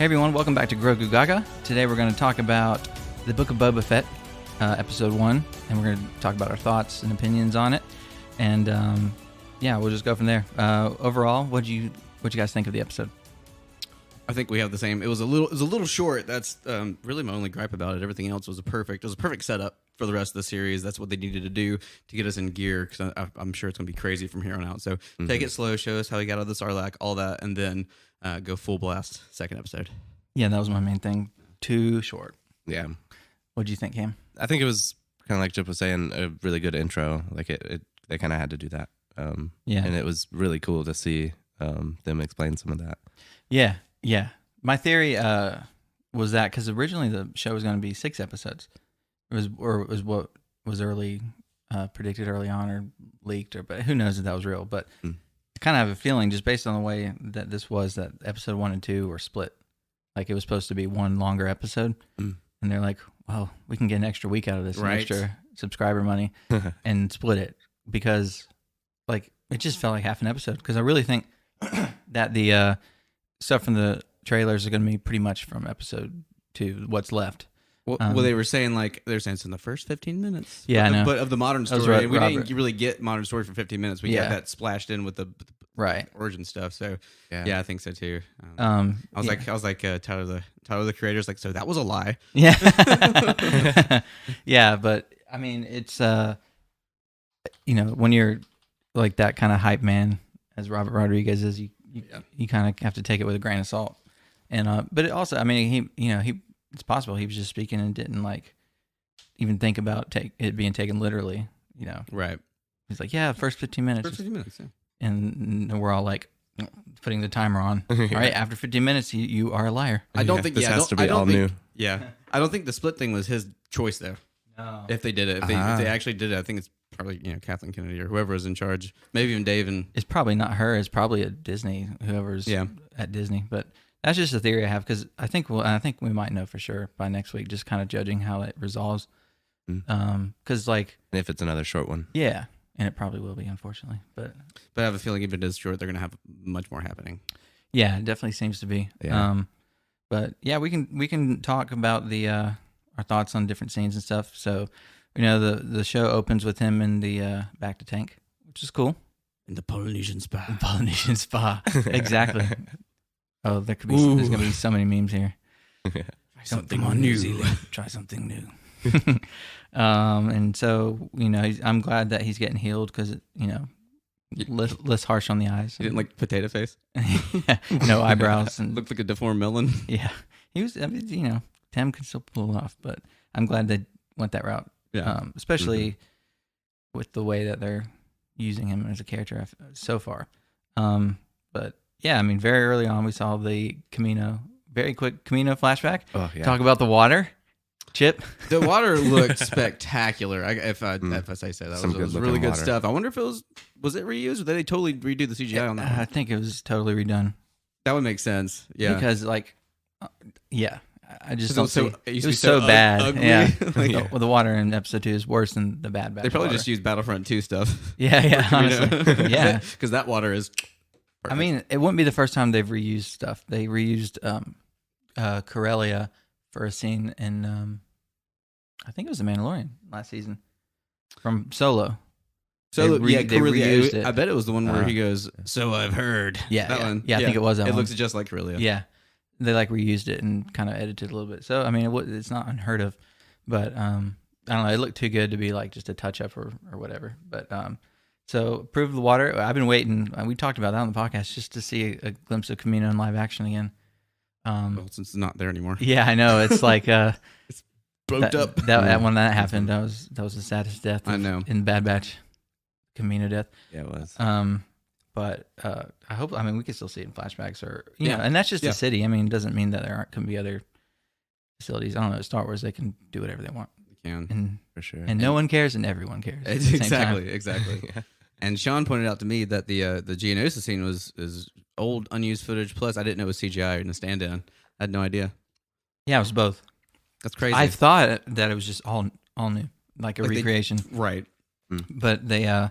Hey everyone, welcome back to Grogu Gaga. Today we're going to talk about the Book of Boba Fett, episode 1, and we're going to talk about our thoughts and opinions on it. And we'll just go from there. Overall, what you guys think of the episode? I think we have the same. It was a little short. That's really my only gripe about it. Everything else was a perfect setup for the rest of the series. That's what they needed to do to get us in gear, because I'm sure it's going to be crazy from here on out. So take it slow, show us how he got out of the Sarlacc, all that, and then go full blast second episode. Yeah, that was my main thing. Too short. Yeah. What do you think, Cam? I think it was kind of like Chip was saying, a really good intro. Like they kind of had to do that. And it was really cool to see them explain some of that. Yeah. My theory was that because originally the show was going to be 6 episodes. It was what was predicted early on or leaked, but who knows if that was real. But I kind of have a feeling, just based on the way that this was, that episode 1 and 2 were split. Like it was supposed to be one longer episode, and they're like, "Well, we can get an extra week out of this, right. extra subscriber money, and split it," because like it just felt like half an episode. Because I really think that the stuff from the trailers are going to be pretty much from episode 2, what's left. Well, they were saying it's in the first 15 minutes. Yeah, I know. But of the modern story, right, we Robert. didn't really get modern story for 15 minutes. We got that splashed in with the Right. origin stuff. So yeah, I think so too. I was like Tyler the creator's like, so that was a lie. Yeah. Yeah, but I mean, it's when you're like that kind of hype man as Robert Rodriguez is, you kind of have to take it with a grain of salt. And but it also, I mean, he it's possible he was just speaking and didn't like even think about it being taken literally, Right. He's like, yeah, first 15 minutes. First 15 minutes, yeah. And we're all like putting the timer on. All right, after 15 minutes, you are a liar. I don't think this has to be all new. Yeah, I don't think the split thing was his choice though. No. If they did it, if they actually did it, I think it's probably Kathleen Kennedy or whoever is in charge. Maybe even Dave. And it's probably not her. It's probably at Disney, whoever's at Disney. But that's just a theory I have, because I think we might know for sure by next week, just kind of judging how it resolves. Because like, if it's another short one, yeah, and it probably will be, unfortunately. But I have a feeling if it is short, they're going to have much more happening. Yeah, it definitely seems to be. Yeah. But yeah, we can talk about the our thoughts on different scenes and stuff. So, the show opens with him in the back to tank, which is cool. In the Polynesian spa. Exactly. Oh, there's going to be so many memes here. Try something on New Zealand. Try something new. And so, I'm glad that he's getting healed, because, less harsh on the eyes. He didn't like potato face. No eyebrows. And looked like a deformed melon. Yeah. He was, Tim can still pull it off, but I'm glad they went that route. Yeah. Especially with the way that they're using him as a character so far. But yeah, I mean, very early on, we saw the very quick Camino flashback. Oh, yeah. Talk about the water. Chip. The water looked spectacular. If I say so, that was really good water stuff. I wonder if it was it reused, or did they totally redo the CGI on that? I think it was totally redone. That would make sense. Yeah, because I just don't see. It was so bad. Ugly. Yeah, Like, the water in episode 2 is worse than the bad. They probably water. just used Battlefront 2 stuff. Yeah, honestly, yeah. Because that water is perfect. I mean, it wouldn't be the first time they've reused stuff. They reused Corellia for a scene in, I think it was The Mandalorian last season, from Solo. So they reused it. I bet it was the one where he goes, "So I've heard." Yeah, that one. Yeah, I think it was that one. It looks just like Corellia. Yeah, they reused it and kind of edited a little bit. So I mean, it's not unheard of, but I don't know. It looked too good to be like just a touch up or whatever. But so prove the water. I've been waiting. We talked about that on the podcast, just to see a glimpse of Camino in live action again. Well, since it's not there anymore. Yeah, I know. It's like it's broke up. That when that happened, that was the saddest death. I know. In Bad Batch, Camino death. Yeah, it was. But I hope. I mean, we can still see it in flashbacks, or and that's just a city. I mean, it doesn't mean that there couldn't be other facilities. I don't know. Star Wars, they can do whatever they want. They can, and for sure. And no one cares, and everyone cares. Exactly. Yeah. And Sean pointed out to me that the Geonosis scene is old unused footage. Plus, I didn't know it was CGI in a stand-in. I had no idea. Yeah, it was both. That's crazy. I thought that it was just all new, like a recreation. Right. But they, I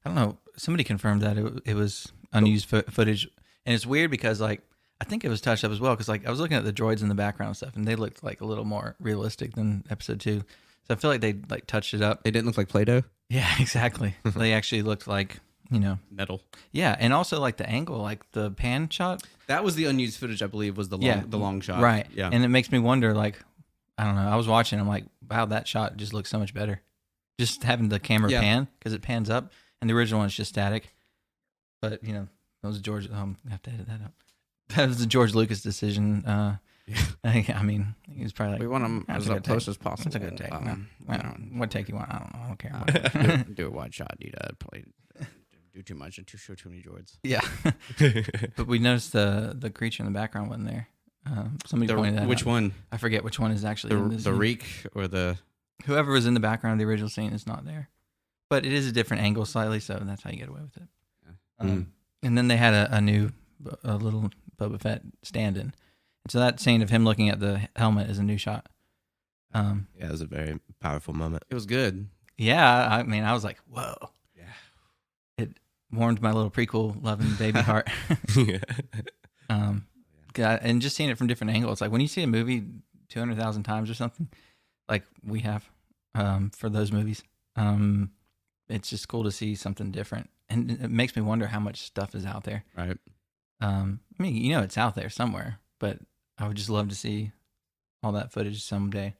don't know. Somebody confirmed that it was unused footage, and it's weird because like I think it was touched up as well because like I was looking at the droids in the background and stuff, and they looked like a little more realistic than episode 2. So I feel like they like touched it up. They didn't look like Play-Doh. Yeah, exactly. They actually looked like, you know, Metal. Yeah, and also like the angle, like the pan shot. That was the unused footage, I believe, was the long shot. Right. Yeah. And it makes me wonder, like, I don't know. I was watching, I'm like, wow, that shot just looks so much better. Just having the camera pan because it pans up, and the original one's just static. But you know, that was George. I have to edit that up. That was the George Lucas decision. I mean, he was probably like, we want them as up close as possible. That's a good take. What take you want? I don't care. Do a wide shot. You'd probably do too much and show too many droids. Yeah. But we noticed the creature in the background wasn't there. Somebody pointed that out. Which one? I forget which one is actually in this the scene. reek or the... Whoever was in the background of the original scene is not there. But it is a different angle slightly, so that's how you get away with it. Yeah. And then they had a little Boba Fett stand-in. And so that scene of him looking at the helmet is a new shot. Yeah, it was a very powerful moment. It was good. Yeah, I mean, I was like, whoa. Yeah. It warmed my little prequel loving baby heart. And just seeing it from different angles. Like when you see a movie 200,000 times or something, like we have for those movies, it's just cool to see something different. And it makes me wonder how much stuff is out there. Right. I mean, you know, it's out there somewhere, but I would just love to see all that footage someday.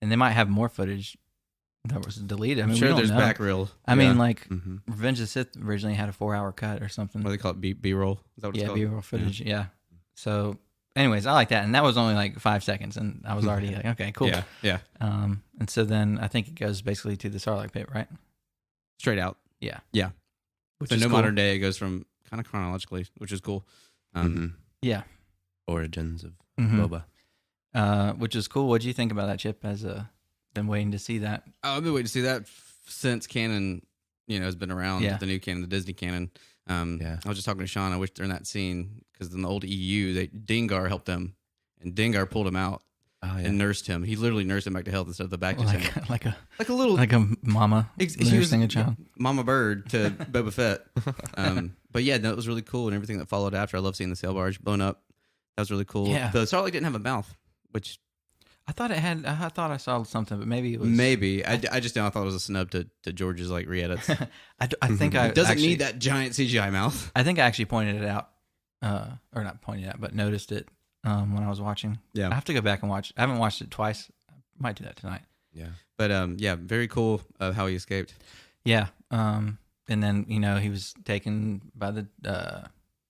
And they might have more footage that was deleted. I mean, I'm sure we don't there's know. back reel. I mean, like Mm-hmm. Revenge of the Sith originally had a 4-hour cut or something. What do they call it? B-roll? Is that what it's called? B-roll footage. Yeah. So, anyways, I like that, and that was only like 5 seconds, and I was already like, okay, cool. Yeah. And so then I think it goes basically to the Sarlacc pit, right? Straight out. Yeah. Yeah. Which So is no cool. modern day, it goes from kind of chronologically, which is cool. Yeah. Origins of Mhm. Boba. Which is cool. What do you think about that, Chip? Been waiting to see that. I've been waiting to see that since canon, has been around. Yeah. The new canon, the Disney canon. Yeah. I was just talking to Sean. I wish during that scene, because in the old EU, Dengar helped them, and Dengar pulled him out and nursed him. He literally nursed him back to health instead of the back to him. Like a Like a mama nursing a child. Mama bird to Boba Fett. But yeah, no, it was really cool, and everything that followed after. I love seeing the sail barge blown up. That was really cool. Yeah. The Sarlacc didn't have a mouth, which I thought it had. I thought I saw something, but maybe it was. maybe I just thought it was a snub to George's like re-edits. I think I It doesn't actually, need that giant CGI mouth. I think I actually pointed it out, or not pointed it out, but noticed it when I was watching. Yeah. I have to go back and watch. I haven't watched it twice. I might do that tonight. Yeah. But yeah, very cool how he escaped. Yeah. And then he was taken by the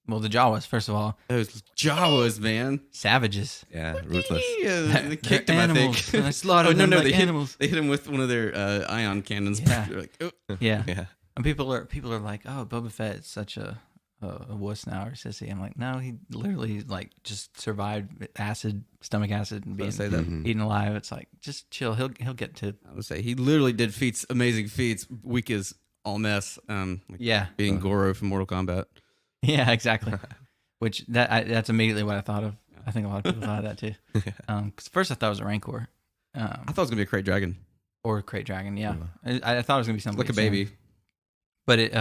the Jawas. First of all, Those Jawas, man. savages. Yeah. Ruthless. Yeah, they kicked him, animals. I think. And I slaughtered them like animals. They hit him with one of their ion cannons. Yeah. They're like, oh. Yeah. Yeah. And people are like, oh, Boba Fett is such a wuss now or sissy. I'm like, no, he literally like just survived stomach acid, and being say that. eaten alive. It's like just chill. He'll get to I would say he literally did amazing feats, weak as all mess. Being Goro from Mortal Kombat. Yeah, exactly. Which that's immediately what I thought of. I think a lot of people thought of that too. Because first I thought it was a Rancor. I thought it was gonna be a Crate Dragon, Or a Crate Dragon. Yeah, I thought it was gonna be something like a baby. But it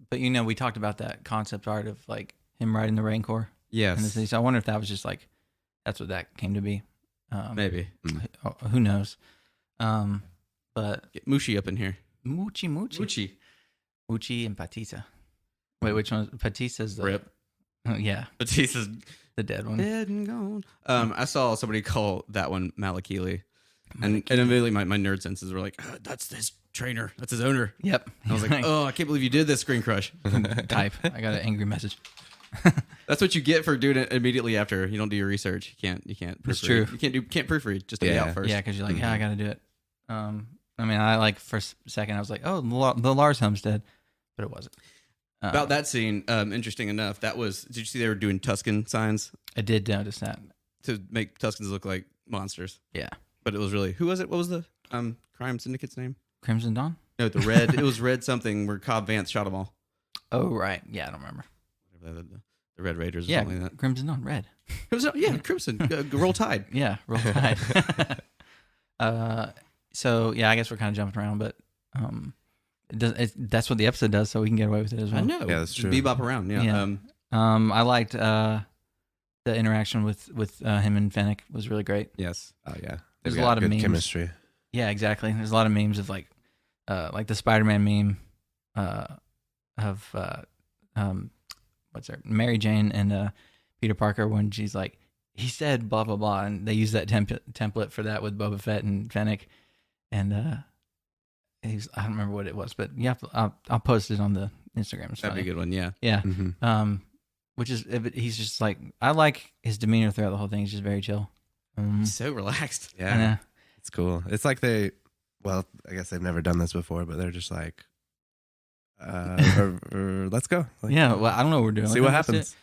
but we talked about that concept art of like him riding the Rancor. Yes, in the city. So I wonder if that was just like that's what that came to be. maybe. Who knows? But Get Mushi up in here. Muchi and Batista. Wait, which one? Batista's the Rip. Oh, yeah, Batista's the dead one. dead and gone. I saw somebody call that one Malakili. And immediately my nerd senses were like, that's his trainer. That's his owner. Yep. I was like, oh, I can't believe you did this, Screen Crush. Type. I got an angry message. That's what you get for doing it immediately after. You don't do your research. You can't proofread. That's true. You can't proofread. Just lay out first. Yeah, because you're like, I got to do it. I mean, I like for a second I was like, oh, the Lars homestead, but it wasn't. About that scene, interesting enough, did you see they were doing Tusken signs I did notice that. to make Tuskens look like monsters? Yeah. But it was really, who was it? What was the crime syndicate's name? Crimson Dawn? No, the red. It was red something where Cobb Vance shot them all. Oh, right. Yeah, I don't remember. The Red Raiders or Yeah, something like that. Crimson Dawn, red. It was, Crimson. Roll Tide. Yeah, roll tide. So, yeah, I guess we're kind of jumping around, but that's what the episode does, so we can get away with it as well. I know. Yeah, that's Just true. bebop around. Yeah. Yeah. I liked the interaction with him and Fennec was really great. Yes. Oh yeah, There's They've a got lot of good memes. chemistry. Yeah, exactly. There's a lot of memes of like the Spider-Man meme of what's her Mary Jane and Peter Parker when she's like, he said blah blah blah, and they use that template for that with Boba Fett and Fennec, and I don't remember what it was, but yeah, I'll post it on the Instagram. It's That'd funny. be a good one. Yeah. Yeah. Mm-hmm. Which is he's just like, I like his demeanor throughout the whole thing. He's just very chill. He's so relaxed. Yeah, it's cool. It's like I guess they've never done this before, but they're just like, let's go. Like, yeah. Well, I don't know what we're doing. see what happens.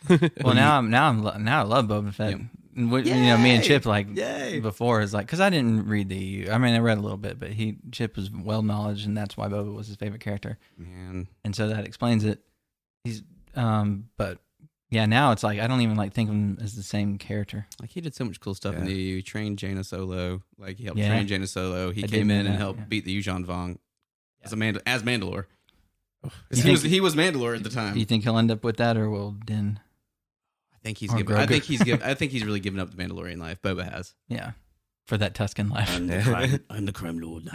Well, now I love Boba Fett. Yep. And what, me and Chip Yay. before is like, because I didn't read the EU. I mean, I read a little bit, but Chip was well knowledge, and that's why Boba was his favorite character. Man. And so that explains it. He's but yeah, now it's like I don't even like think of him as the same character. Like he did so much cool stuff in the EU. He trained Jaina Solo. Like he helped Yeah. train Jaina Solo. He I came did in know and that, helped yeah. beat the Yuuzhan Vong as Mandalore. You He was Mandalore at the time. Do you think he'll end up with that, or will Din? I think he's Or given. I Grogu. think he's really given up the Mandalorian life. Boba has. Yeah, for that Tuscan life. I'm the crime lord.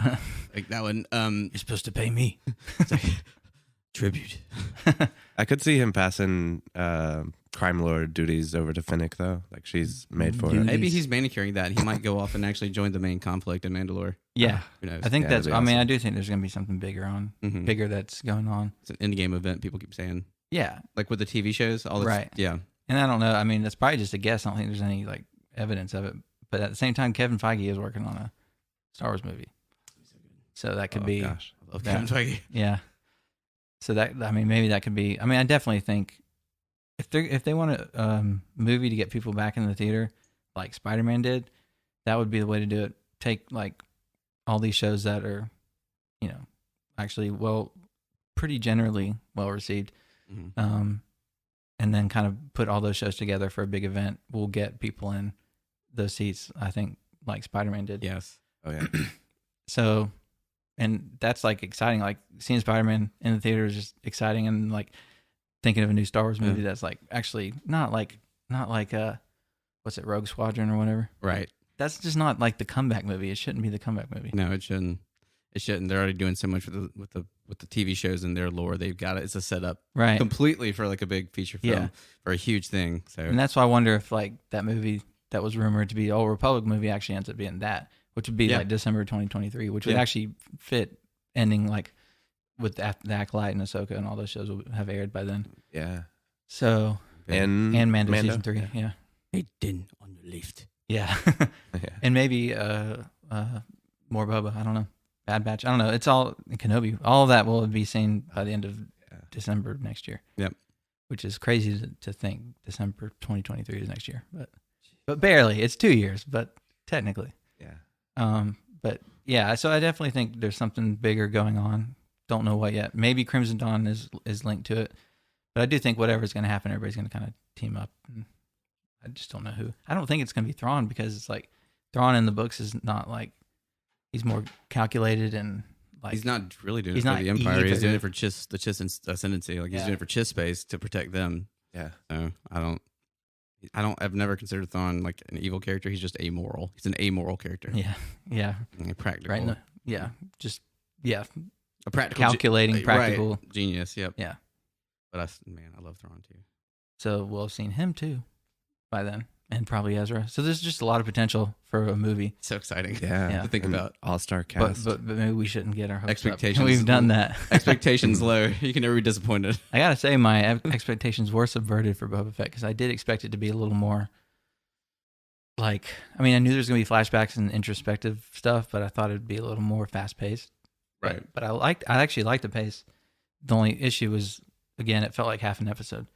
Like that one. You're supposed to pay me. It's like, tribute. I could see him passing crime lord duties over to Fennec though. Like she's made for it. Maybe he's manicuring that. He might go off and actually join the main conflict in Mandalore. Yeah, Who knows? I think Yeah, that's. that'd I be mean, I awesome. do think there's going to be something bigger that's going on. It's an end game event. People keep saying, Yeah, like with the TV shows, all this. Right. Yeah. and I don't know. I mean, that's probably just a guess. I don't think there's any like evidence of it. But at the same time, Kevin Feige is working on a Star Wars movie, so that could be. Gosh. I love Yeah. Kevin Feige. Yeah. So maybe that could be. I mean, I definitely think if they want a movie to get people back in the theater, like Spider-Man did, that would be the way to do it. Take like all these shows that are, actually pretty generally well received, Mhm. and then kind of put all those shows together for a big event. We'll get people in those seats. I think like Spider-Man did. Yes. Oh yeah. So, and that's like exciting. Like seeing Spider-Man in the theater is just exciting, and like thinking of a new Star Wars movie that's like actually not like what's it, Rogue Squadron or whatever. Right. That's just not like the comeback movie. It shouldn't be the comeback movie. No, it shouldn't. It shouldn't. They're already doing so much with the TV shows and their lore. They've got it. It's a setup Right. completely for like a big feature film Yeah. for a huge thing. So And that's why I wonder if like that movie that was rumored to be Old Republic movie actually ends up being that, which would be Yeah. like December 2023, which would Yeah. actually fit ending like with the Acolyte and Ahsoka and all those shows will have aired by then. Yeah. So And Mando Mando? season 3, yeah. hey, din on your left. Yeah. Yeah. And maybe more Boba. I don't know. Bad Batch. I don't know. It's all Kenobi. All of that will be seen by the end of December next year. Yep. Which is crazy to think December 2023 is next year, but barely. It's 2 years, but technically. Yeah. But yeah. So I definitely think there's something bigger going on. Don't know what yet. Maybe Crimson Dawn is linked to it, but I do think whatever's going to happen, everybody's going to kind of team up. And I just don't know who. I don't think it's going to be Thrawn because it's like Thrawn in the books is not like. He's more calculated and like He's not really doing he's it for not the Empire. He's either. doing it for the Chiss ascendancy. Like he's Yeah. doing it for Chiss space to protect them. Yeah. So I've never considered Thrawn like an evil character. He's just amoral. He's an amoral character. yeah, And practical. right. No, yeah, just yeah, A practical calculating, practical. Right. Genius. Yep. Yeah. But I love Thrawn too. So we'll have seen him too by then, and probably Ezra. So there's just a lot of potential for a movie. So exciting. Yeah. Yeah. To think about. All-star But, cast. but maybe we shouldn't get our hopes Expectations. up. We've done that. Expectations low. You can never be disappointed. I gotta say, my expectations were subverted for Boba Fett because I did expect it to be a little more. Like, I mean, I knew there was gonna be flashbacks and introspective stuff, but I thought it'd be a little more fast paced. Right. But I actually liked the pace. The only issue was, again, it felt like half an episode.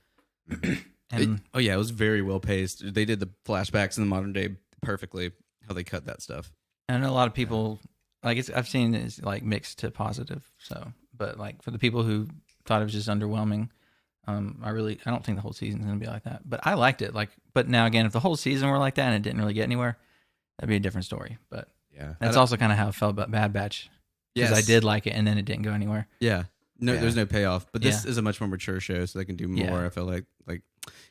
And It was very well paced. They did the flashbacks in the modern day perfectly. How they cut that stuff. I know a lot of people like I've seen it's like mixed to positive. So, but like for the people who thought it was just underwhelming, I don't think the whole season's gonna be like that. But I liked it. Like, but now again, if the whole season were like that and it didn't really get anywhere, that'd be a different story. But yeah. that's also kind of how I felt about Bad Batch because I did like it and then it didn't go anywhere. Yeah. No, there's no payoff. But this Yeah. is a much more mature show, so they can do more. Yeah. I feel like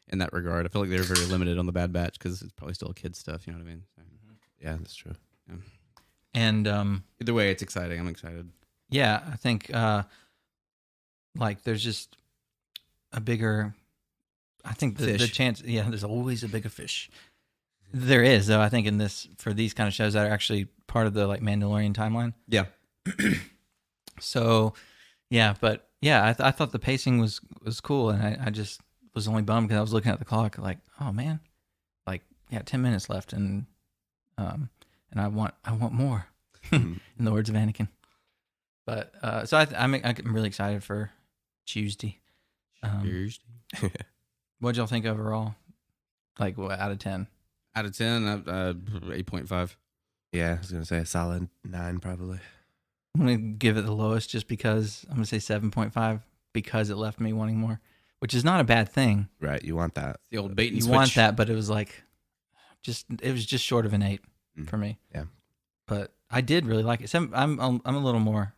in that regard, I feel like they're very limited on the Bad Batch because it's probably still kid stuff. You know what I mean? So, Yeah, that's true. yeah. And Either way, it's exciting. I'm excited. yeah, I think like there's just a bigger. I think the chance. Yeah, there's always a bigger fish. There is, though. I think in this for these kind of shows that are actually part of the like Mandalorian timeline. Yeah. So, yeah, but yeah, I thought the pacing was cool, and I just was only bummed because I was looking at the clock, like, oh man, like 10 minutes left, and I want more, in the words of Anakin. But so I'm really excited for Tuesday. What'd y'all think overall? Like, what out of 10? Out of 10, 8.5. Yeah, I was gonna say a solid 9 probably. I'm gonna give it the lowest just because I'm gonna say 7.5 because it left me wanting more, which is not a bad thing. Right, you want that. The old bait and You switch. want that, but it was like, it was just short of an 8 for me. Yeah, but I did really like it. I'm a little more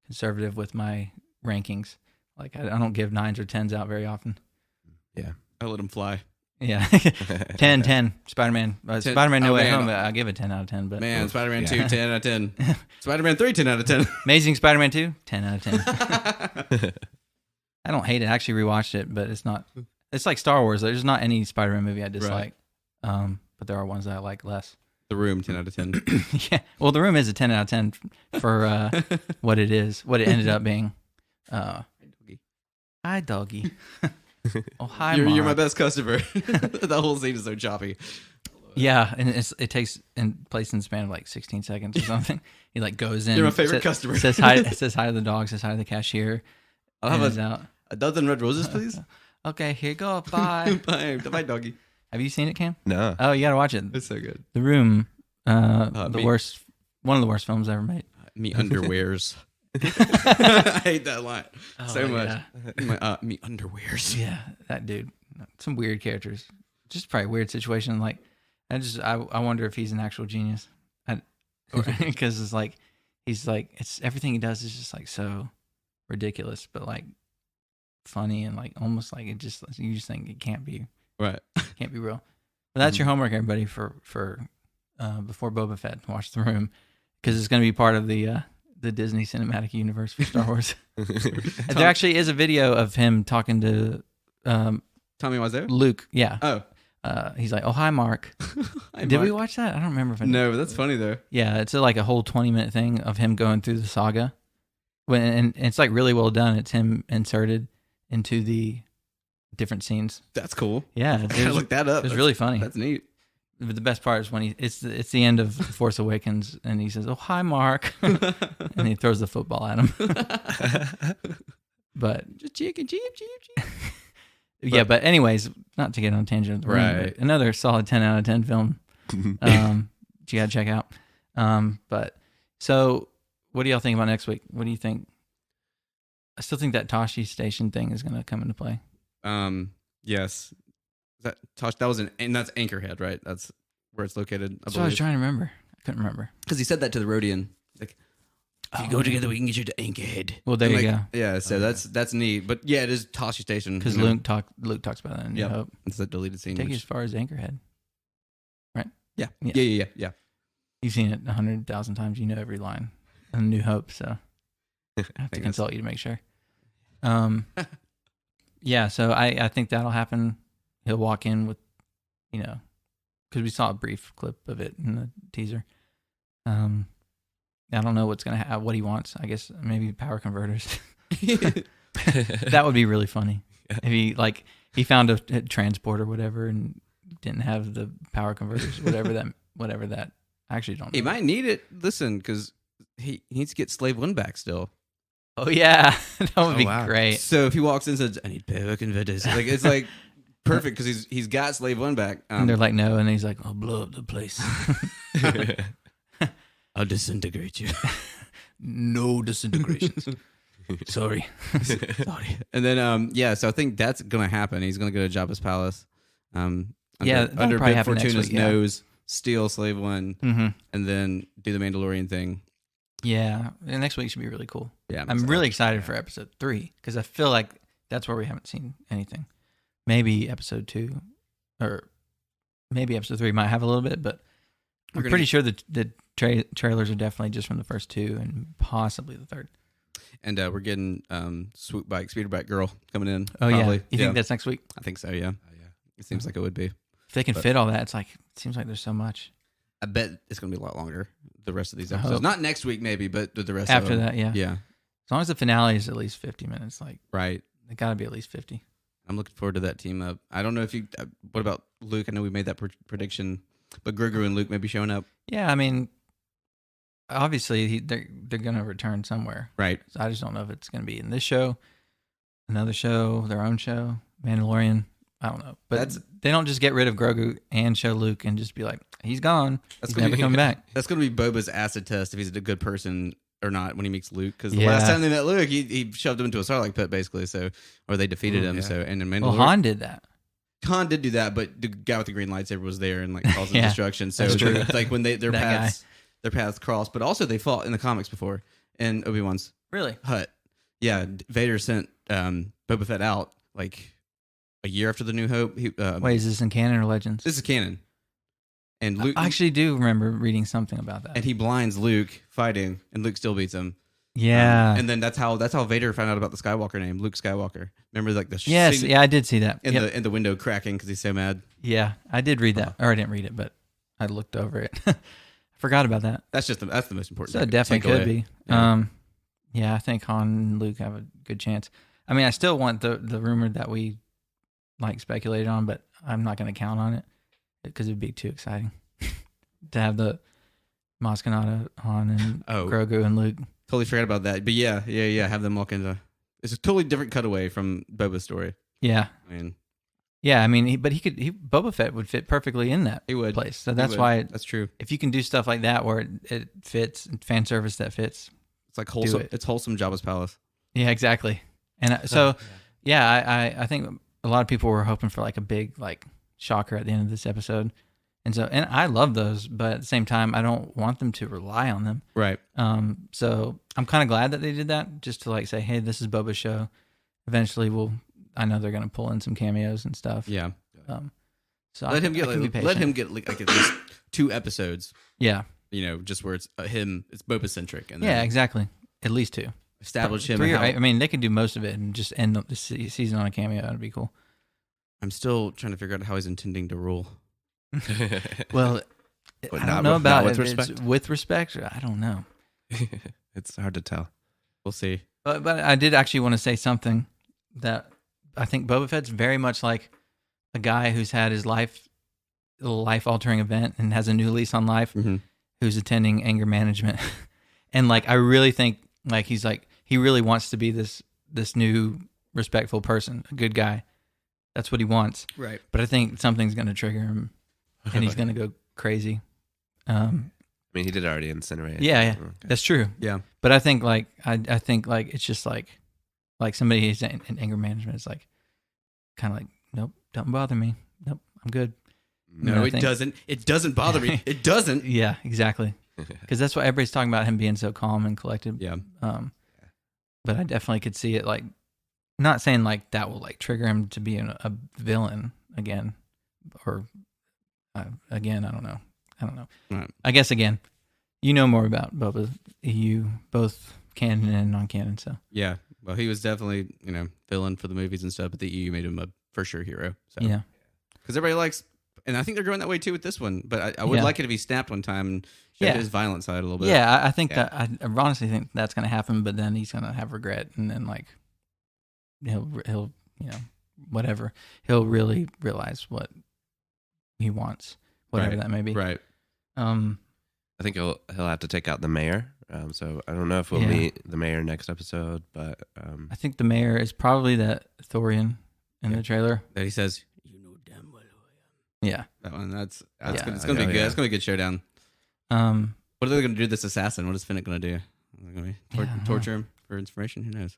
conservative with my rankings. Like I don't give 9s or 10s out very often. Yeah, I let them fly. Yeah, 10. Spider-Man. Spider-Man No Way Home. I give it 10 out of 10. But Man, Spider-Man 2, 10 out of 10. Spider-Man 3, 10 out of 10. Amazing Spider-Man 2, 10 out of 10. I don't hate it. I actually rewatched it, but it's not. It's like Star Wars. There's not any Spider-Man movie I dislike, but there are ones that I like less. The Room, 10 out of 10. Yeah. Well, The Room is a 10 out of 10 for what it is, what it ended up being. Hi, doggy. Oh, hi, you're my Mark. best customer. That whole scene is so choppy. Yeah, and it takes place in the span of like 16 seconds or something. He like goes in. You're my favorite customer. Says hi. Says hi to the dog. Says hi to the cashier. I'll have out. a dozen red roses, please. Okay, here you go. Bye. Bye, doggy. Have you seen it, Cam? no. Oh, you gotta watch it. It's so good. The Room, one of the worst films ever made. Me underwears. I hate that line so much. Yeah. Me underwears. Yeah, that dude. Some weird characters. Just probably a weird situation. Like, I wonder if he's an actual genius. Because it's like it's everything he does is just like so ridiculous, but like funny and like almost like you just think it can't be right. Can't be real. But that's your homework, everybody, for before Boba Fett. Watch The Room because it's going to be part of the Disney cinematic universe for Star Wars. There actually is a video of him talking to Tommy Wiseau? Luke. Yeah. Oh. He's like, "Oh, hi, Mark." Hi, Did Mark. we watch that? I don't remember. No, but that's funny though. Yeah, it's like a whole 20-minute thing of him going through the saga, and it's like really well done. It's him inserted into the different scenes. That's cool. Yeah, I look that up. It's really funny. That's neat. But the best part is when it's the end of Force Awakens, and he says, "Oh, hi, Mark," and he throws the football at him. But just chicken, cheep. Yeah, but anyways, not to get on a tangent of The Room, Right. but another solid 10 out of 10 film. You gotta check out. But so what do y'all think about next week? What do you think? I still think that Tashi Station thing is gonna come into play. Yes. That was and that's Anchorhead, right? That's where it's located. That's what I was trying to remember. I couldn't remember. Because he said that to the Rhodian. Like, if you go together, we can get you to Anchorhead. Well, there you go. Yeah, so that's neat. But yeah, it is Tashi Station. Because Luke talks about that in New Hope. It's that deleted scene. Take you as far as Anchorhead. Right? Yeah. Yeah. Yeah. You've seen it 100,000 times. You know every line in New Hope, so I have to consult you to make sure. Yeah, so I think that'll happen. He'll walk in with, because we saw a brief clip of it in the teaser. I don't know what's gonna what he wants. I guess maybe power converters. That would be really funny if he found a transport or whatever and didn't have the power converters, whatever that. I actually don't know. He might need it. Listen, because he needs to get Slave 1 back still. Oh yeah, that would be great. So if he walks in and says, "I need power converters," it's like perfect because he's got Slave 1 back. And they're like, "No," and he's like, "I'll blow up the place." I'll disintegrate you. No disintegrations. Sorry. And then so I think that's gonna happen. He's gonna go to Jabba's palace. Under Bib Fortuna's nose, steal Slave 1, and then do the Mandalorian thing. Yeah, and next week should be really cool. Yeah, I'm really excited for episode 3 because I feel like that's where we haven't seen anything. Maybe episode 2 or maybe episode 3 might have a little bit, but I'm pretty sure that the trailers are definitely just from the first 2 and possibly the third. And we're getting Swoop Bike, Speeder Bike Girl coming in. Oh, probably. yeah. You think that's next week? I think so, yeah. It seems like it would be. If they can fit all that, it seems like there's so much. I bet it's going to be a lot longer, the rest of these episodes. Not next week, maybe, but the rest After of them. that, yeah. Yeah. As long as the finale is at least 50 minutes, right. It got to be at least 50. I'm looking forward to that team up. I don't know if you. What about Luke? I know we made that prediction, but Grogu and Luke may be showing up. Yeah, I mean, obviously they're going to return somewhere. Right. So I just don't know if it's going to be in this show, another show, their own show, Mandalorian. I don't know. But they don't just get rid of Grogu and show Luke and just be like, he's gone. He's never coming back. That's going to be Boba's acid test if he's a good person or not when he meets Luke. Because the last time they met Luke, he shoved him into a Sarlacc pit, basically. Or they defeated him. Yeah. So and in Mandalorian, well, Han did that. Han did do that, but the guy with the green lightsaber was there and causing destruction. So like when their paths crossed, but also they fought in the comics before in Obi-Wan's hut. Yeah, Vader sent Boba Fett out a year after the New Hope. Wait, is this in canon or Legends? This is canon. And Luke, I actually do remember reading something about that. And he blinds Luke fighting, and Luke still beats him. Yeah. And then that's how Vader found out about the Skywalker name, Luke Skywalker. Remember Yes, I did see that. In the window cracking because he's so mad. Yeah, I did read that. Or I didn't read it, but I looked over it. I forgot about that. That's the most important. So it definitely could be. Yeah. I think Han and Luke have a good chance. I mean, I still want the rumor that we speculated on, but I'm not going to count on it because it'd be too exciting to have the Maz Kanata, Han, and Grogu and Luke. Totally forgot about that. But yeah. Have them walk into. It's a totally different cutaway from Boba's story. Yeah. I mean, Boba Fett would fit perfectly in that place. So that's why that's true. If you can do stuff like that where it fits, fan service that fits, it's like wholesome. It's wholesome Jabba's palace. Yeah, exactly. And I think a lot of people were hoping for a big shocker at the end of this episode. And I love those, but at the same time, I don't want them to rely on them. Right. So I'm kind of glad that they did that, just to say, hey, this is Boba's show. Eventually, I know they're going to pull in some cameos and stuff. Yeah. So let him get at least 2 episodes. Yeah. Just where it's him, it's Boba centric. And yeah, exactly. At least 2. Establish him. 3 I mean, they could do most of it and just end the season on a cameo. That'd be cool. I'm still trying to figure out how he's intending to rule. Well, I don't know about with respect. With respect, I don't know. It's hard to tell. We'll see. But I did actually want to say something that I think Boba Fett's very much like a guy who's had his life-altering event and has a new lease on life, who's attending anger management, and I really think he really wants to be this new respectful person, a good guy. That's what he wants. Right. But I think something's going to trigger him, and he's going to go crazy. I mean, he did already incinerate. Yeah, okay. That's true. Yeah. But I think I think it's just like somebody who's in anger management is kind of nope, don't bother me. Nope, I'm good. No, it doesn't. It doesn't bother me. It doesn't. Yeah, exactly. Because that's what everybody's talking about, him being so calm and collected. Yeah. But I definitely could see it not saying that will trigger him to be a villain again, or again, I don't know. Right. I guess again, more about Boba, you both canon and non-canon. So yeah, well, he was definitely villain for the movies and stuff, but the EU made him a for sure hero. So yeah, because everybody likes, and I think they're going that way too with this one. But I would like it if he snapped one time and showed his violent side a little bit. Yeah, I think that I honestly think that's going to happen, but then he's going to have regret, and then he'll whatever, he'll really realize what he wants, whatever that may be. Right. I think he'll have to take out the mayor. So I don't know if we'll meet the mayor next episode, but I think the mayor is probably that Thorian in the trailer that he says, "You know damn well who I am." Yeah, that one. That's good. It's gonna be good. It's gonna be a good showdown. What are they gonna do to this assassin? What is Finnick gonna do? Gonna be torture him for information? Who knows?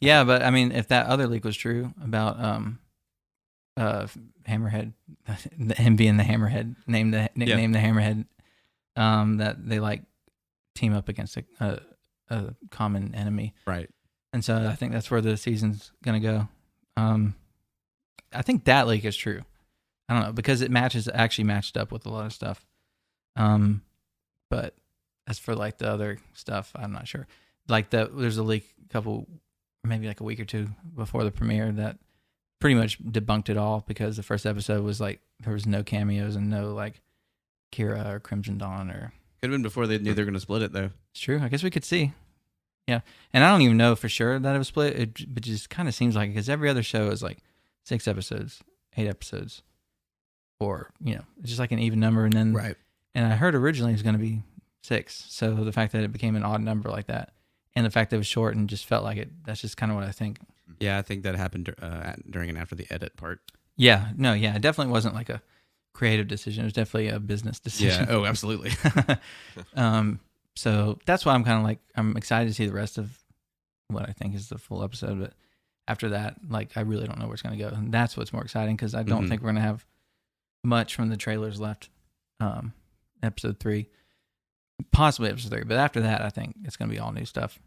Yeah, but I mean, if that other leak was true about Hammerhead, him being the Hammerhead, named the Hammerhead, that they team up against a common enemy. Right. And so I think that's where the season's going to go. I think that leak is true. I don't know, because it actually matched up with a lot of stuff. But as for like the other stuff, I'm not sure. Like there's a leak maybe like a week or two before the premiere that pretty much debunked it all, because the first episode was like, there was no cameos and no like Kira or Crimson Dawn or... Could have been before they knew they were going to split it, though. It's true. I guess we could see. Yeah. And I don't even know for sure that it was split. It just kind of seems like it, because every other show is like 6 episodes, 8 episodes, or, it's just like an even number. And then, right. And I heard originally it was going to be 6. So the fact that it became an odd number like that, and the fact that it was short and just felt like it, that's just kind of what I think. Yeah, I think that happened during and after the edit part. Yeah. No, yeah. It definitely wasn't like a creative decision. It was definitely a business decision. Yeah. Oh, absolutely. So that's why I'm excited to see the rest of what I think is the full episode. But after that, like, I really don't know where it's going to go. And that's what's more exciting, because I don't think we're going to have much from the trailers left. Episode 3, possibly episode 3. But after that, I think it's going to be all new stuff.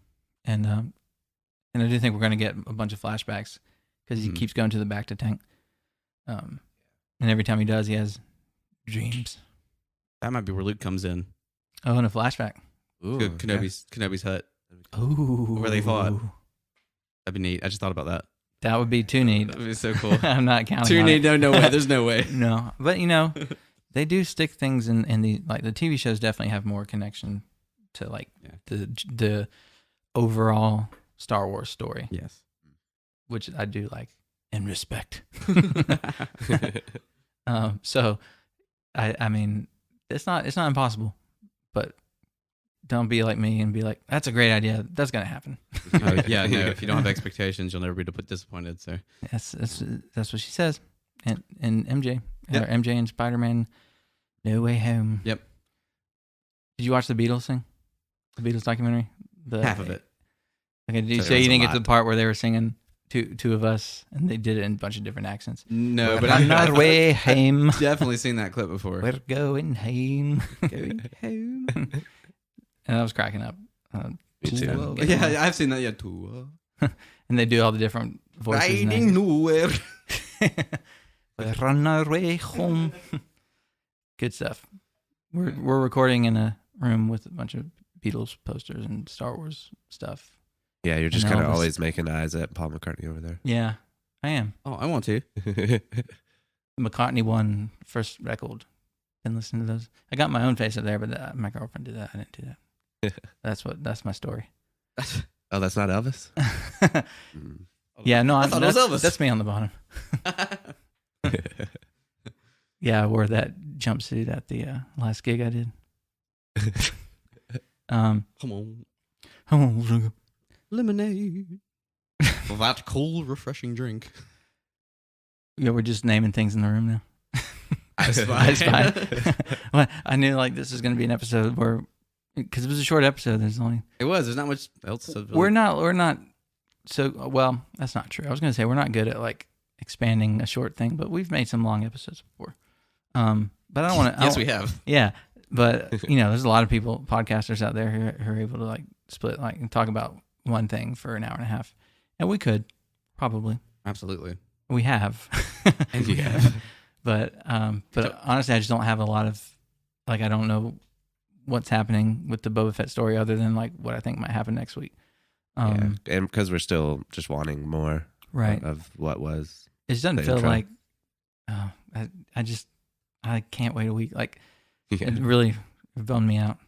And I do think we're going to get a bunch of flashbacks, because he keeps going to the back to tank. And every time he does, he has dreams. That might be where Luke comes in. Oh, and a flashback. Ooh, Kenobi's hut. Ooh. Where they fought. That'd be neat. I just thought about that. That would be too neat. That'd be so cool. I'm not counting too on neat. it. No way. There's no way. No. But, they do stick things in the, like, the TV shows definitely have more connection to, like, the overall Star Wars story. Yes. Which I do like and respect. So, I mean, it's not impossible, but don't be like me and be like, that's a great idea. That's going to happen. Yeah, no, if you don't have expectations, you'll never be disappointed. So that's what she says. And MJ, or MJ and Spider-Man, No Way Home. Yep. Did you watch the Beatles thing? The Beatles documentary? Half of it. Okay, so you didn't get to the part where they were singing Two of Us, and they did it in a bunch of different accents. No, but on our way home. Definitely seen that clip before. We're going home. Going home. And I was cracking up. Me too. Yeah, I've seen that. Yeah, too. And they do all the different voices. Riding nowhere. We're on our way home. Good stuff. We're recording in a room with a bunch of Beatles posters and Star Wars stuff. Yeah, you're just And kind of Elvis. always making eyes at Paul McCartney over there. Yeah, I am. Oh, I want to. McCartney won first record. Been listening to those. I got my own face up there, but my girlfriend did that. I didn't do that. That's my story. Oh, that's not Elvis? Yeah, no, I thought it was Elvis. That's me on the bottom. Yeah, I wore that jumpsuit at the last gig I did. Come on. Lemonade. That cool, refreshing drink. Yeah, we're just naming things in the room now. That's That's fine. Well, I knew like this was going to be an episode where, because it was a short episode. There's not much else. We're not. So, well, that's not true. I was going to say we're not good at like expanding a short thing, but we've made some long episodes before. But I don't want to. Yes, we have. Yeah, but there's a lot of podcasters out there who are able to like split, like, and talk about one thing for an hour and a half, and we could probably. Absolutely. We have. And we have. But honestly, I just don't have a lot of, like, I don't know what's happening with the Boba Fett story other than like what I think might happen next week. Yeah, and because we're still just wanting more, right, of what was. It just doesn't feel intro. like. I can't wait a week. Like, it really bummed me out.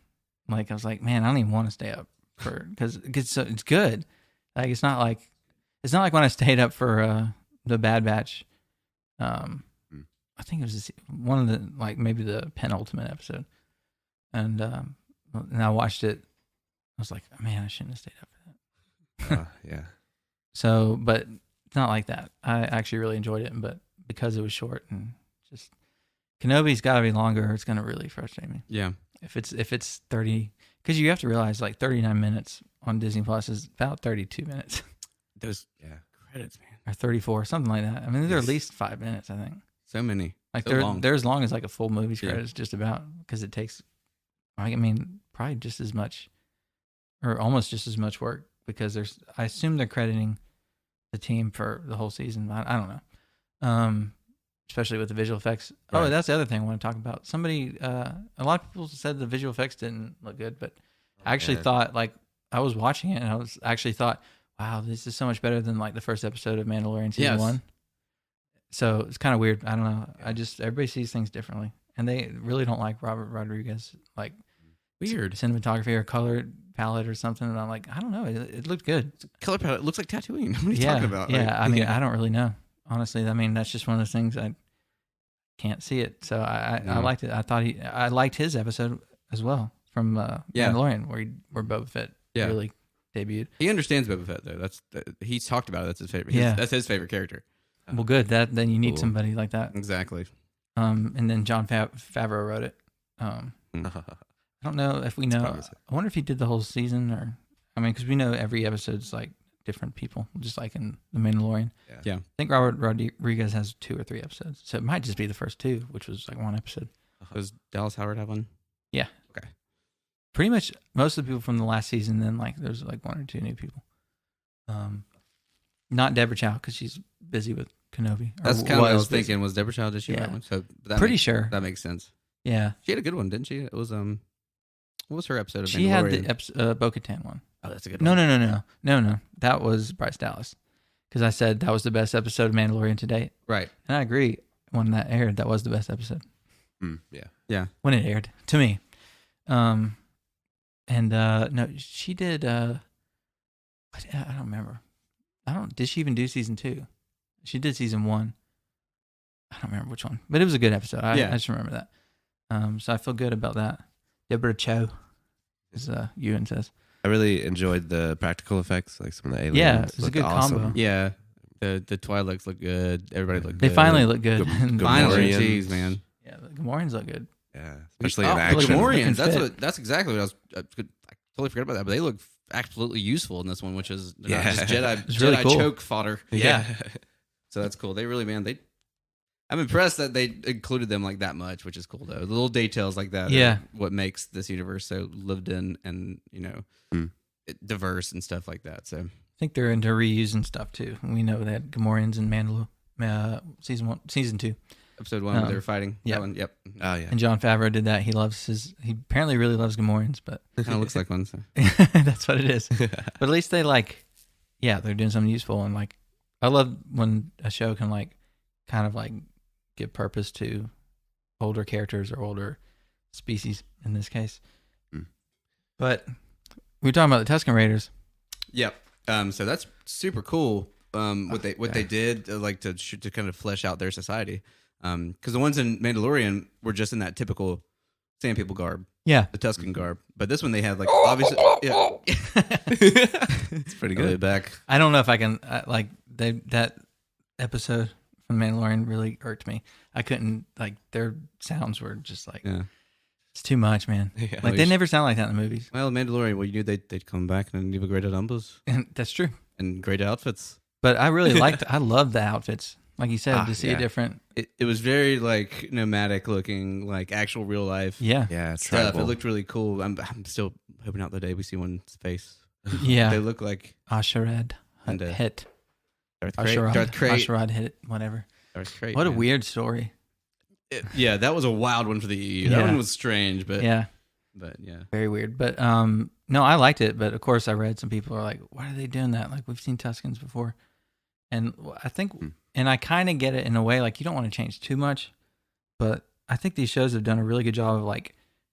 Like, I was like, man, I don't even want to stay up because it's good. Like, it's not like when I stayed up for the Bad Batch. I think it was one of the, like, maybe the penultimate episode, and I watched it. I was like, man, I shouldn't have stayed up for that. Yeah. So, but it's not like that. I actually really enjoyed it, but because it was short and just Kenobi's got to be longer, it's gonna really frustrate me. Yeah. If it's 30, because you have to realize like 39 minutes on Disney Plus is about 32 minutes. Those credits, man, or 34, something like that. I mean, they're at least 5 minutes, I think. So many. Like so long. they're as long as like a full movie's Yeah. credits, just about, because it takes I mean, probably just as much, or almost just as much work because I assume they're crediting the team for the whole season. I don't know. Especially with the visual effects. Right. Oh, that's the other thing I want to talk about. Somebody, a lot of people said the visual effects didn't look good, but I actually thought, like, I was watching it and I was actually thought, wow, this is so much better than like the first episode of Mandalorian season 1. So it's kind of weird. I don't know. Everybody sees things differently, and they really don't like Robert Rodriguez, like weird cinematography or color palette or something. And I'm like, I don't know. It looked good. Color palette. It looks like Tatooine. What are you talking about? Yeah. Like, I mean, I don't really know. Honestly, I mean, that's just one of those things I can't see it. So I liked it. I liked his episode as well from Mandalorian where Boba Fett really debuted. He understands Boba Fett though. He's talked about it. That's his favorite. That's his favorite character. Well, good. Then you need somebody like that. Exactly. And then Jon Favreau wrote it. I don't know if we know. I wonder if he did the whole season, or I mean, because we know every episode's like different people, just like in The Mandalorian. Yeah. I think Robert Rodriguez has 2 or 3 episodes, so it might just be the first 2, which was like 1 episode. Does Dallas Howard have one? Yeah. Okay. Pretty much most of the people from the last season. Then like there's like 1 or 2 new people. Not Deborah Chow because she's busy with Kenobi. That's kind of what I was thinking. Was Deborah Chow? Did she write one? So sure that makes sense. Yeah. She had a good one, didn't she? It was what was her episode of She had Mandalorian? the Bo-Katan one. Oh, that's a good one. No. That was Bryce Dallas. Because I said that was the best episode of Mandalorian to date. Right. And I agree. When that aired, that was the best episode. Yeah. When it aired, to me. No, she did. I don't remember. Did she even do season 2? She did season 1. I don't remember which one, but it was a good episode. I just remember that. So I feel good about that. Deborah Chow, as Ewan says. I really enjoyed the practical effects, like some of the aliens. Yeah, it was a good awesome. combo. Yeah. The Twi'leks look good. Everybody looked They good. finally look good. Finally, jeez, man. Yeah, the Gamorreans look good. Yeah, especially in the action. Gamorreans. That's exactly what I totally forgot about that. But they look absolutely useful in this one, which is not just Jedi really cool. choke fodder. Yeah. So that's cool. They really, man, I'm impressed that they included them like that much, which is cool though. The little details like that are what makes this universe so lived in and, diverse and stuff like that. So I think they're into reusing stuff too. We know that Gamorreans in season 2. Episode 1 where they were fighting. Yeah. Yep. Oh yeah. And Jon Favreau did that. He apparently really loves Gamorreans, but Kind of looks like one. So. that's what it is. But at least they they're doing something useful. And like, I love when a show can kind of give purpose to older characters or older species in this case. But we were talking about the Tusken Raiders. Yep. So that's super cool. What they did to kind of flesh out their society. Because the ones in Mandalorian were just in that typical Sand People garb. Yeah. The Tusken garb. But this one they had obviously. Yeah. It's pretty good. Back. I don't know if I can that episode from Mandalorian really irked me. I couldn't their sounds were just it's too much, man. Yeah. They never sound like that in the movies. Well, Mandalorian, you knew they'd come back and leave a great numbers. And that's true. And great outfits. But I really I love the outfits. Like you said, to see a different. It was very nomadic looking, actual real life. Yeah, stuff. tribal. It looked really cool. I'm still hoping out the day we see one's face. Yeah, they look like Asherad and Hit. Darth Asherad Crate. Asherad Hit. Whatever. Darth Crate. What a weird story. That was a wild one for the EU. That one was strange, but yeah, very weird. But no, I liked it. But of course, I read some people are like, "Why are they doing that? We've seen Tuskens before." And I think, and I kind of get it in a way, you don't want to change too much, but I think these shows have done a really good job of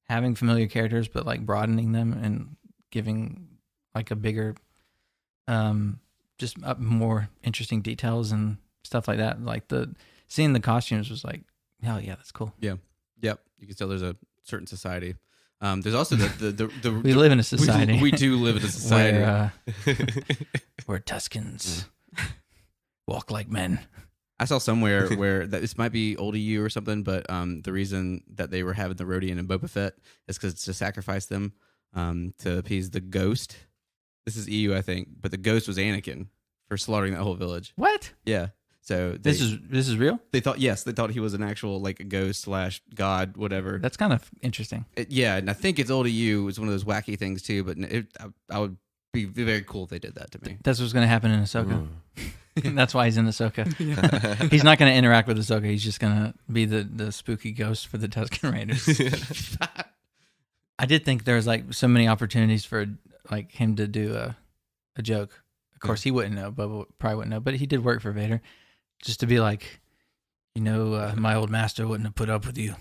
having familiar characters, but broadening them and giving a bigger, just more interesting details and stuff like that. Seeing the costumes was hell yeah, that's cool. Yeah. Yep. You can tell there's a certain society. There's also the we live in a society. We do live in a society where Tuskens walk like men. I saw somewhere where that this might be old EU or something, but the reason that they were having the Rodian and Boba Fett is because to sacrifice them to appease the ghost. This is EU, I think, but the ghost was Anakin for slaughtering that whole village. What? Yeah. So this is real? They thought he was an actual like a ghost / god, whatever. That's kind of interesting. Yeah, and I think it's old to you. It's one of those wacky things too. But I would be very cool if they did that to me. That's what's going to happen in Ahsoka. That's why he's in Ahsoka. He's not going to interact with Ahsoka. He's just going to be the spooky ghost for the Tusken Raiders. I did think there was like so many opportunities for like him to do a joke. Of course, he wouldn't know. Bubba probably wouldn't know. But he did work for Vader. Just to be like, my old master wouldn't have put up with you.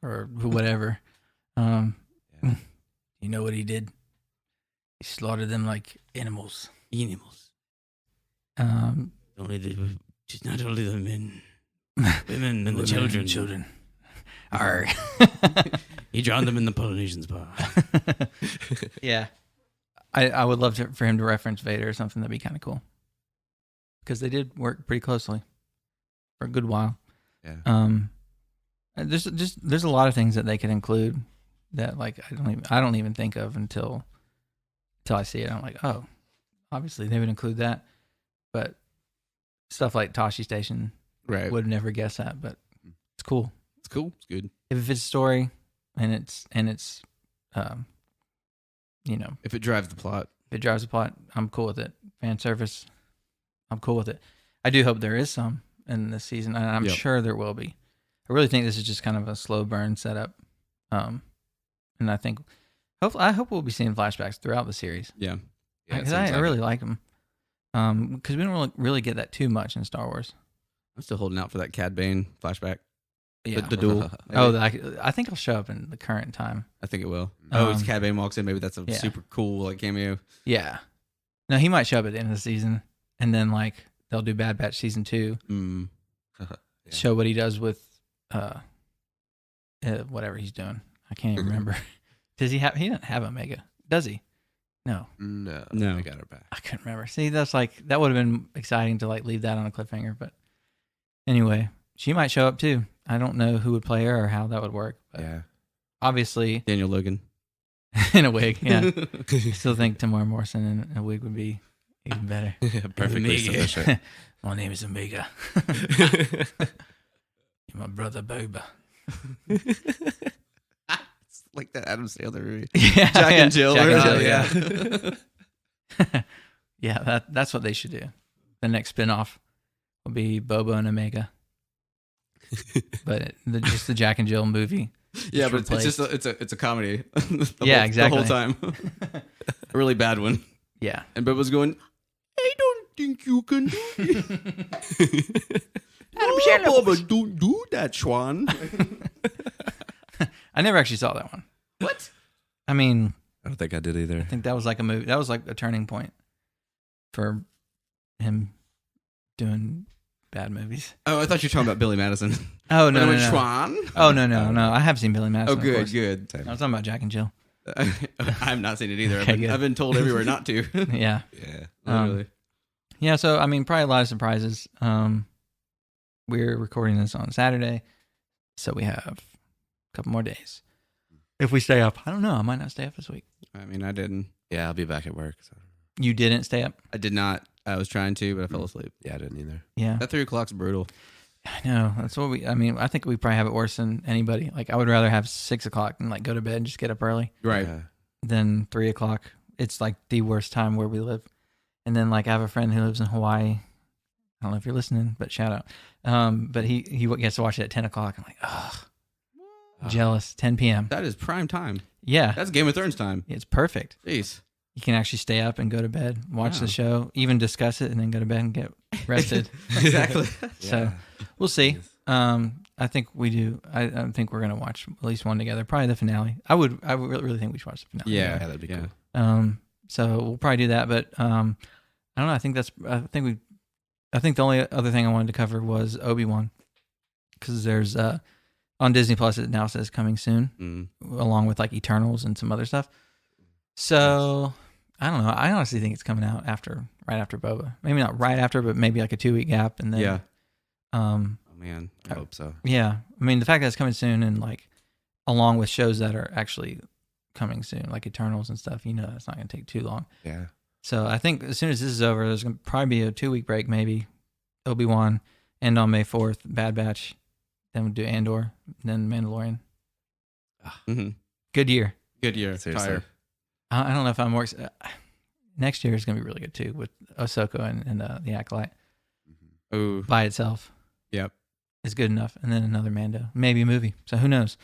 Or whatever. You know what he did? He slaughtered them like animals. Just not only the men, women, and the children. Arr. He drowned them in the Polynesian spa. Yeah. I would love for him to reference Vader or something. That'd be kind of cool. Because they did work pretty closely for a good while. Yeah. There's a lot of things that they could include that like I don't even think of until I see it. I'm like, oh, obviously they would include that. But stuff like Tashi Station, right, would never guess that. But it's cool. It's cool. It's good. If it's a story and it's if it drives the plot. If it drives the plot, I'm cool with it. Fan service, I'm cool with it. I do hope there is some in this season, and I'm sure there will be. I really think this is just kind of a slow burn setup. And I hope we'll be seeing flashbacks throughout the series. Yeah. Because I really like them. Because we don't really get that too much in Star Wars. I'm still holding out for that Cad Bane flashback. Yeah. The duel. I think it'll show up in the current time. I think it will. It's Cad Bane walks in. Maybe that's a super cool like cameo. Yeah. No, he might show up at the end of the season, and then like they'll do Bad Batch season 2. Show what he does with whatever he's doing. I can't even remember. Does he have? He doesn't have Omega, does he? No. I got her back. I couldn't remember. See, that would have been exciting to like leave that on a cliffhanger. But anyway, she might show up too. I don't know who would play her or how that would work. But yeah. Obviously, Daniel Logan in a wig. Yeah. I still think Tamora Morrison in a wig would be even better. Perfectly sufficient. My name is Omega. You're my brother Boba. It's like that Adam Sandler movie. Yeah, Jack and Jill. Yeah. Yeah, that's what they should do. The next spinoff will be Boba and Omega. But just the Jack and Jill movie. Yeah, but it's just it's a comedy. Exactly. The whole time. A really bad one. Yeah. And Boba's going, I don't think you can do it. Boba, don't do that, Schwan. I never actually saw that one. What? I mean, I don't think I did either. I think that was like a movie. That was like a turning point for him doing bad movies. Oh, I thought you were talking about Billy Madison. Oh, no. Schwan? Oh, no. I have seen Billy Madison. Oh, good. I was talking about Jack and Jill. I've not seen it either. Okay, I've been told everywhere not to. Yeah. Yeah. Literally. Yeah, so, I mean, probably a lot of surprises. We're recording this on Saturday, so we have a couple more days. If we stay up, I don't know. I might not stay up this week. I mean, I didn't. Yeah, I'll be back at work. So. You didn't stay up? I did not. I was trying to, but I fell asleep. Yeah, I didn't either. Yeah. That 3 o'clock's brutal. I know. That's what I think we probably have it worse than anybody. Like, I would rather have 6 o'clock and, like, go to bed and just get up early. Right. Yeah. Than 3 o'clock. It's, like, the worst time where we live. And then, like, I have a friend who lives in Hawaii. I don't know if you're listening, but shout out. But he gets to watch it at 10 o'clock. I'm like, ugh. Jealous. 10 p.m. That is prime time. Yeah. That's Game of Thrones time. It's perfect. Jeez. You can actually stay up and go to bed, watch the show, even discuss it, and then go to bed and get rested. Exactly. So we'll see. I think we do. I think we're gonna watch at least one together. Probably the finale. I would really think we should watch the finale. Yeah, that'd be cool. So we'll probably do that. But I don't know. I think the only other thing I wanted to cover was Obi-Wan, because there's on Disney Plus it now says coming soon, along with like Eternals and some other stuff. So I don't know. I honestly think it's coming out right after Boba. Maybe not right after, but maybe like a 2-week gap, and then oh man, I hope so. Yeah, I mean the fact that it's coming soon, and like along with shows that are actually coming soon, like Eternals and stuff, it's not going to take too long. Yeah. So I think as soon as this is over, there's going to probably be a 2-week break, maybe Obi-Wan, and on May 4th, Bad Batch. Then we'll do Andor, then Mandalorian. Mm-hmm. Good year. Good year. Seriously. Fire. I don't know if I'm more. Next year is going to be really good too with Ahsoka and the Acolyte. Oh, By itself. Yep. Is good enough. And then another Mando. Maybe a movie. So who knows?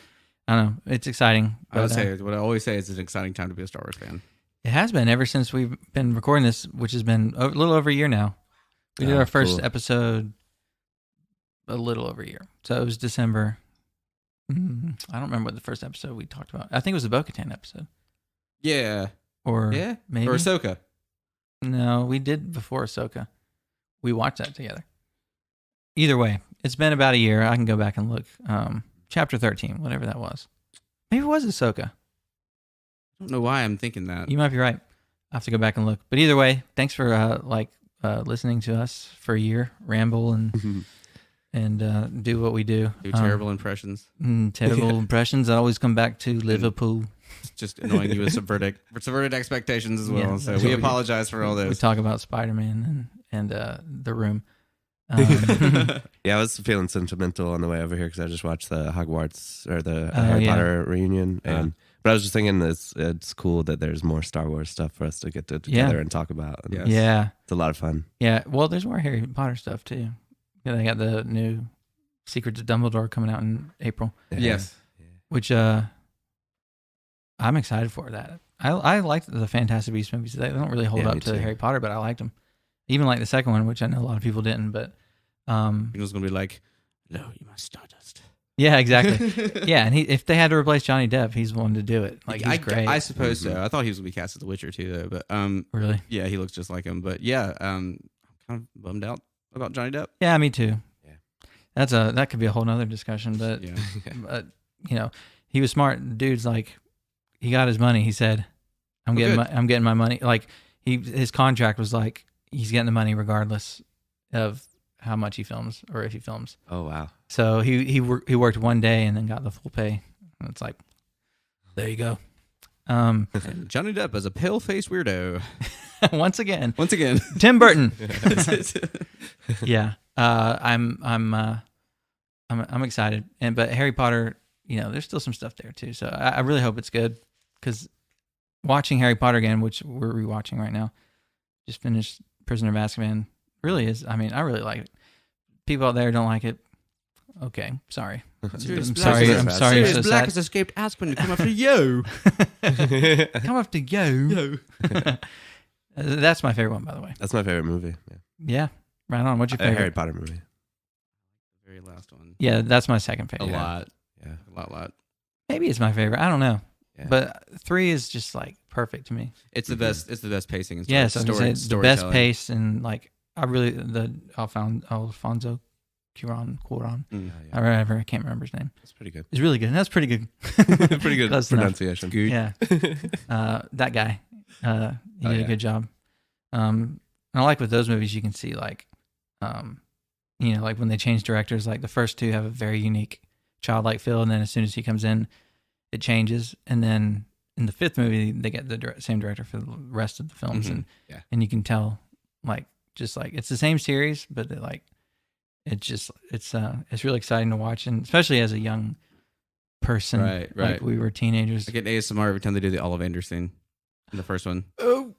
I don't know. It's exciting. I would say what I always say is it's an exciting time to be a Star Wars fan. It has been ever since we've been recording this, which has been a little over a year now. We did our first episode a little over a year. So it was December. I don't remember what the first episode we talked about. I think it was the Bo-Katan episode. Yeah. Or maybe. Or Ahsoka. No, we did before Ahsoka. We watched that together. Either way, it's been about a year. I can go back and look. Chapter 13, whatever that was. Maybe it was Ahsoka. I don't know why I'm thinking that. You might be right. I have to go back and look. But either way, thanks for listening to us for a year, ramble and do what we do. Do terrible impressions. Terrible impressions. I always come back to Liverpool. It's just annoying you with subverted expectations as well. Yeah, so we apologize for all We those. talk about Spider-Man and The Room. Yeah, I was feeling sentimental on the way over here because I just watched the Hogwarts or the Harry Potter reunion, but I was just thinking it's cool that there's more Star Wars stuff for us to get together and talk about. And Yeah, it's a lot of fun. Yeah, well, there's more Harry Potter stuff too. Yeah, they got the new Secrets of Dumbledore coming out in April. Yes, which I'm excited for that. I liked the Fantastic Beasts movies. They don't really hold up to Harry Potter, but I liked them. Even like the second one, which I know a lot of people didn't, but it was gonna be like, no, you must Stardust. Yeah, exactly. Yeah, and if they had to replace Johnny Depp, he's the one to do it. Like he's great. I suppose so. I thought he was gonna be cast as The Witcher too, though. But really, yeah, he looks just like him. But yeah, I'm kind of bummed out about Johnny Depp. Yeah, me too. Yeah, that could be a whole nother discussion. But but he was smart. Dude's like, he got his money. He said, I'm getting my money. Like his contract was like, he's getting the money regardless of how much he films or if he films. Oh wow! So he worked one day and then got the full pay. And it's like, there you go. Johnny Depp as a pale-faced weirdo. Once again, Tim Burton. Yeah, I'm excited. But Harry Potter, there's still some stuff there too. So I really hope it's good because watching Harry Potter again, which we're rewatching right now, just finished Prisoner of Azkaban. Really is. I mean, I really like it. People out there don't like it. Okay, sorry. I'm sorry. Sirius Black has escaped Azkaban to come after you. Come after you. That's my favorite one, by the way. That's my favorite movie. Yeah, right on. What's your favorite Harry Potter movie? The very last one. Yeah, that's my second favorite. A lot. Yeah, a lot. Maybe it's my favorite. I don't know. Yeah. But 3 is just like perfect to me. It's the best. It's the best pacing. And yeah, so the best pace and like I really the Alfonso Cuarón. I can't remember his name. That's pretty good. It's really good. That's pretty good. Pretty good pronunciation. Good. Yeah. That guy. He did a good job. And I like with those movies you can see like, like when they change directors, like the first 2 have a very unique childlike feel, and then as soon as he comes in, it changes, and then in the 5th movie they get the same director for the rest of the films, and you can tell like just like it's the same series, but it's really exciting to watch, and especially as a young person, right. Like we were teenagers. I get ASMR every time they do the Ollivander scene in the first one. Oh,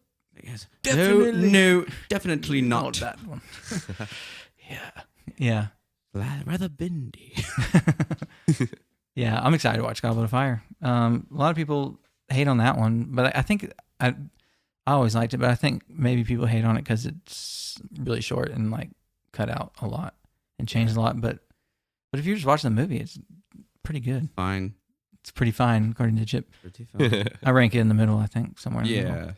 yes, definitely no, definitely not that one. Yeah, rather bendy. Yeah, I'm excited to watch Goblet of Fire. A lot of people hate on that one, but I think I always liked it. But I think maybe people hate on it because it's really short and like cut out a lot and changed a lot. But if you're just watching the movie, it's pretty good. Fine. It's pretty fine according to Chip. Pretty fine. I rank it in the middle. I think somewhere. In the middle.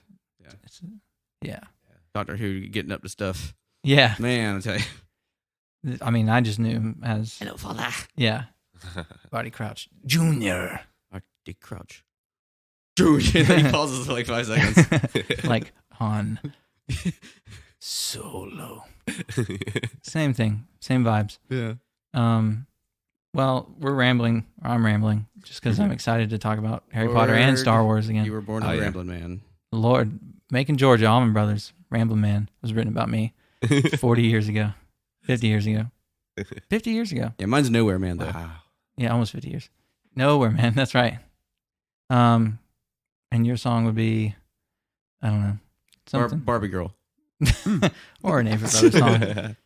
Yeah. Doctor Who getting up to stuff. Yeah. Man, I tell you. I mean, I just knew him as Hello, father. Yeah. Barty Crouch Jr. Barty Crouch Jr. Then he pauses for like 5 seconds. Like Han Solo. Same thing. Same vibes. Yeah. Well, we're rambling. Or I'm rambling just because I'm excited to talk about Harry Potter and Star Wars again. You were born a rambling man. Lord, Macon, Georgia, Allman Brothers, Rambling Man was written about me 40 years ago. 50 years ago. 50 years ago. Yeah, mine's Nowhere Man though. Wow. Yeah, almost 50 years. Nowhere, man. That's right. And your song would be, I don't know, something. Barbie Girl. Or an Avery Brothers song.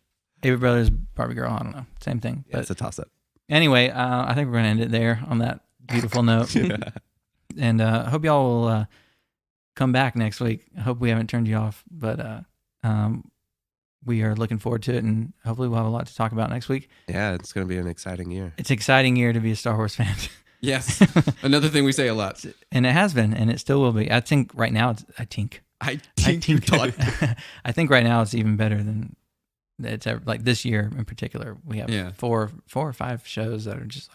Avery Brothers, Barbie Girl, I don't know. Same thing. Yeah, it's a toss-up. Anyway, I think we're going to end it there on that beautiful note. And I hope y'all will come back next week. I hope we haven't turned you off, but we are looking forward to it, and hopefully we'll have a lot to talk about next week. Yeah, it's going to be an exciting year. It's an exciting year to be a Star Wars fan. Yes. Another thing we say a lot. And it has been, and it still will be. I think right now, I think right now it's even better than it's ever, like this year in particular. We have four or five shows that are just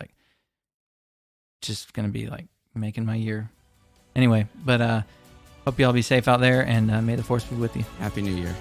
going to be like making my year. Anyway, but hope y'all be safe out there, and may the Force be with you. Happy New Year.